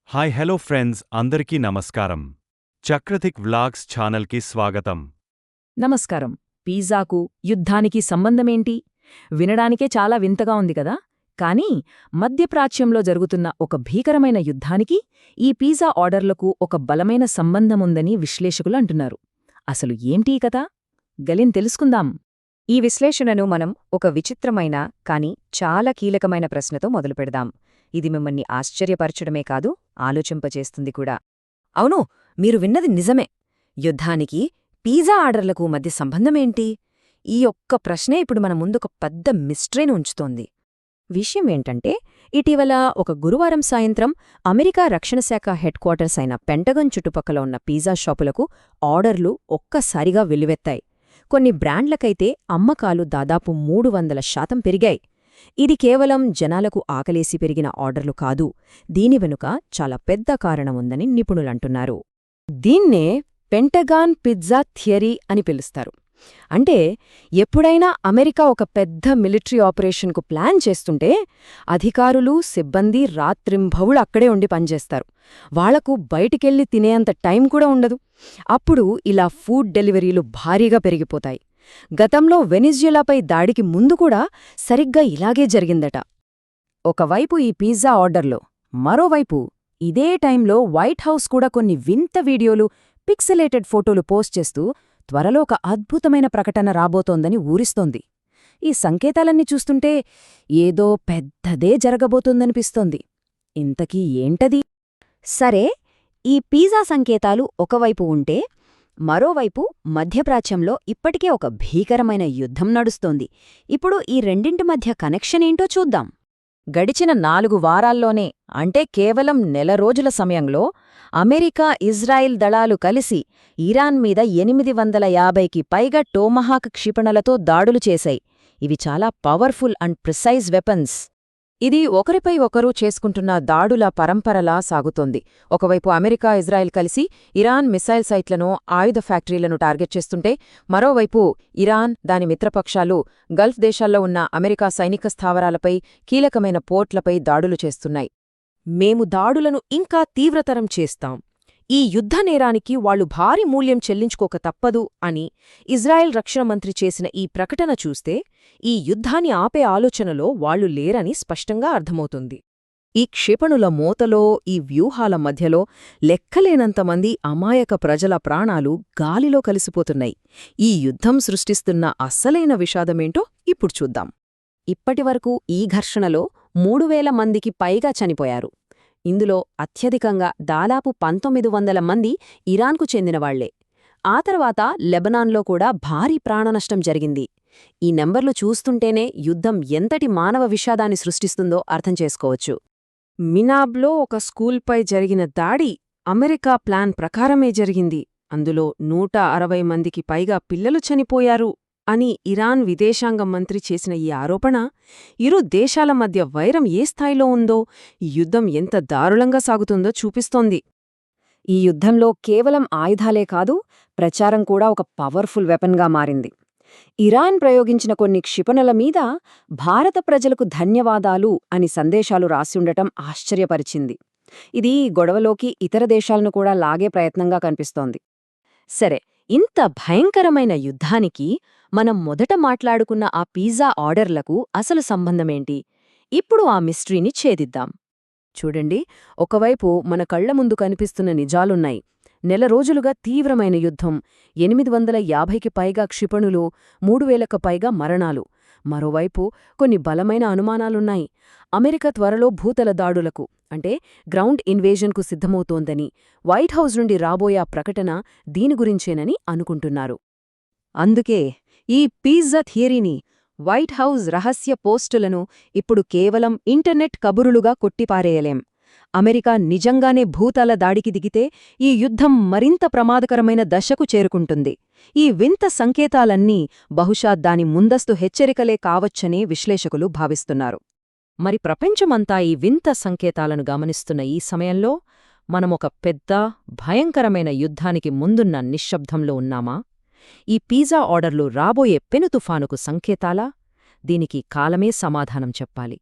Hi hello friends అందరికీ నమస్కారం. చక్రతిక్ vlogs ఛానల్కి స్వాగతం. నమస్కారం. పిజ్జాకు యుద్ధానికి సంబంధమేంటి? వినడానికే చాలా వింతగా ఉంది కదా. కానీ మధ్యప్రాచ్యంలో జరుగుతున్న ఒక భీకరమైన యుద్ధానికి ఈ పిజ్జా ఆర్డర్లకు ఒక బలమైన సంబంధముందని విశ్లేషకులు అంటున్నారు. అసలు ఏంటి ఈ కథ? గలిన్ తెలుసుకుందాం. ఈ విశ్లేషణను మనం ఒక విచిత్రమైన కానీ చాలా కీలకమైన ప్రశ్నతో మొదలుపెడదాం. ఇది మిమ్మల్ని ఆశ్చర్యపరచడమే కాదు, ఆలోచింపచేస్తుంది కూడా. అవును, మీరు విన్నది నిజమే. యుద్ధానికి పిజ్జా ఆర్డర్లకు మధ్య సంబంధమేంటి? ఈ ఒక్క ప్రశ్నే ఇప్పుడు మన ముందొక పెద్ద మిస్టరీని ఉంచుతోంది. విషయమేంటంటే, ఇటీవల ఒక గురువారం సాయంత్రం అమెరికా రక్షణ శాఖ హెడ్ క్వార్టర్స్ అయిన పెంటగన్ చుట్టుపక్కల ఉన్న పిజ్జా షాపులకు ఆర్డర్లు ఒక్కసారిగా వెల్లువెత్తాయి. కొన్ని బ్రాండ్లకైతే అమ్మకాలు దాదాపు 300% పెరిగాయి. ఇది కేవలం జనాలకు ఆకలేసి పెరిగిన ఆర్డర్లు కాదు, దీని వెనుక చాలా పెద్ద కారణముందని నిపుణులంటున్నారు. దీన్నే పెంటగాన్ పిజ్జా థియరీ అని పిలుస్తారు. అంటే ఎప్పుడైనా అమెరికా ఒక పెద్ద మిలిటరీ ఆపరేషన్కు ప్లాన్ చేస్తుంటే అధికారులు, సిబ్బంది రాత్రింభవులు అక్కడే ఉండి పనిచేస్తారు. వాళ్లకు బయటికెళ్లి తినేంత టైం కూడా ఉండదు. అప్పుడు ఇలా ఫుడ్ డెలివరీలు భారీగా పెరిగిపోతాయి. గతంలో వెనిజులాపై దాడికి ముందు కూడా సరిగ్గా ఇలాగే జరిగిందట. ఒకవైపు ఈ పిజ్జా ఆర్డర్లో, మరోవైపు ఇదే టైంలో వైట్ హౌస్ కూడా కొన్ని వింత వీడియోలు, పిక్సెలేటెడ్ ఫోటోలు పోస్ట్ చేస్తూ త్వరలో ఒక అద్భుతమైన ప్రకటన రాబోతోందని ఊరిస్తోంది. ఈ సంకేతాలన్నీ చూస్తుంటే ఏదో పెద్దదే జరగబోతోందనిపిస్తోంది. ఇంతకీ ఏంటది? సరే, ఈ పిజ్జా సంకేతాలు ఒకవైపు ఉంటే, మరోవైపు మధ్యప్రాచ్యంలో ఇప్పటికే ఒక భీకరమైన యుద్ధం నడుస్తోంది. ఇప్పుడు ఈ రెండింటి మధ్య కనెక్షన్ ఏంటో చూద్దాం. గడిచిన 4 వారాల్లోనే, అంటే కేవలం నెల రోజుల సమయంలో అమెరికా, ఇజ్రాయిల్ దళాలు కలిసి ఇరాన్ మీద 850కి పైగా టోమహాక్ క్షిపణులతో దాడులు చేశాయి. ఇవి చాలా పవర్ఫుల్ అండ్ ప్రిసైజ్ వెపన్స్. ఇది ఒకరిపై ఒకరు చేసుకుంటున్న దాడుల పరంపరలా సాగుతోంది. ఒకవైపు అమెరికా, ఇజ్రాయెల్ కలిసి ఇరాన్ మిసైల్ సైట్లను, ఆయుధ ఫ్యాక్టరీలను టార్గెట్ చేస్తుంటే, మరోవైపు ఇరాన్, దాని మిత్రపక్షాలు గల్ఫ్ దేశాల్లో ఉన్న అమెరికా సైనిక స్థావరాలపై, కీలకమైన పోర్ట్లపై దాడులు చేస్తున్నాయి. మేము దాడులను ఇంకా తీవ్రతరం చేస్తాం, ఈ యుద్ధ నేరానికి వాళ్లు భారీ మూల్యం చెల్లించుకోక తప్పదు అని ఇజ్రాయెల్ రక్షణ మంత్రి చేసిన ఈ ప్రకటన చూస్తే, ఈ యుద్ధాన్ని ఆపే ఆలోచనలో వాళ్లు లేరని స్పష్టంగా అర్థమవుతుంది. ఈ క్షిపణుల మోతలో, ఈ వ్యూహాల మధ్యలో లెక్కలేనంతమంది అమాయక ప్రజల ప్రాణాలు గాలిలో కలిసిపోతున్నాయి. ఈ యుద్ధం సృష్టిస్తున్న అస్సలైన విషాదమేంటో ఇప్పుడు చూద్దాం. ఇప్పటివరకు ఈ ఘర్షణలో 3000 మందికి పైగా చనిపోయారు. ఇందులో అత్యధికంగా దాదాపు 1900 మంది ఇరాన్కు చెందినవాళ్లే. ఆ తర్వాత లెబనాన్లో కూడా భారీ ప్రాణనష్టం జరిగింది. ఈ నెంబర్లు చూస్తుంటేనే యుద్ధం ఎంతటి మానవ విషాదాన్ని సృష్టిస్తుందో అర్థం చేసుకోవచ్చు. మినాబ్లో ఒక స్కూల్పై జరిగిన దాడి అమెరికా ప్లాన్ ప్రకారమే జరిగింది. అందులో 160 మందికి పైగా పిల్లలు చనిపోయారు అని ఇరాన్ విదేశాంగ మంత్రి చేసిన ఈ ఆరోపణ, ఇరు దేశాల మధ్య వైరం ఏ స్థాయిలో ఉందో, ఈ యుద్ధం ఎంత దారుణంగా సాగుతుందో చూపిస్తోంది. ఈ యుద్ధంలో కేవలం ఆయుధాలే కాదు, ప్రచారం కూడా ఒక పవర్ఫుల్ వెపన్గా మారింది. ఇరాన్ ప్రయోగించిన కొన్ని క్షిపణుల మీద భారత ప్రజలకు ధన్యవాదాలు అని సందేశాలు రాసివుండటం ఆశ్చర్యపరిచింది. ఇది గొడవలోకి ఇతర దేశాలను కూడా లాగే ప్రయత్నంగా కనిపిస్తోంది. సరే, ఇంత భయంకరమైన యుద్ధానికి మనం మొదట మాట్లాడుకున్న ఆ పిజ్జా ఆర్డర్లకు అసలు సంబంధమేంటి? ఇప్పుడు ఆ మిస్టరీని ఛేదిద్దాం. చూడండి, ఒకవైపు మన కళ్ల ముందు కనిపిస్తున్న నిజాలున్నాయి. నెల రోజులుగా తీవ్రమైన యుద్ధం, 850కి పైగా క్షిపణులు, 3000కు పైగా మరణాలు. మరోవైపు కొన్ని బలమైన అనుమానాలున్నాయి. అమెరికా త్వరలో భూతల దాడులకు, అంటే గ్రౌండ్ ఇన్వేజన్కు సిద్ధమవుతోందని, వైట్ హౌస్ నుండి రాబోయే ఆ ప్రకటన దీని గురించేనని అనుకుంటున్నారు. అందుకే ఈ పిజ్జా థియరీని, వైట్ హౌస్ రహస్య పోస్టులను ఇప్పుడు కేవలం ఇంటర్నెట్ కబురులుగా కొట్టిపారేయలేం. అమెరికా నిజంగానే భూతల దాడికి దిగితే ఈ యుద్ధం మరింత ప్రమాదకరమైన దశకు చేరుకుంటుంది. ఈ వింత సంకేతాలన్నీ బహుశా దాని ముందస్తు హెచ్చరికలే కావచ్చని విశ్లేషకులు భావిస్తున్నారు. మరి ప్రపంచమంతా ఈ వింత సంకేతాలను గమనిస్తున్న ఈ సమయంలో మనమొక పెద్ద, భయంకరమైన యుద్ధానికి ముందున్న నిశ్శబ్దంలో ఉన్నామా? ఈ పిజ్జా ఆర్డర్లు రాబోయే పెనుతుఫానుకు సంకేతాలా? దీనికి కాలమే సమాధానం చెప్పాలి.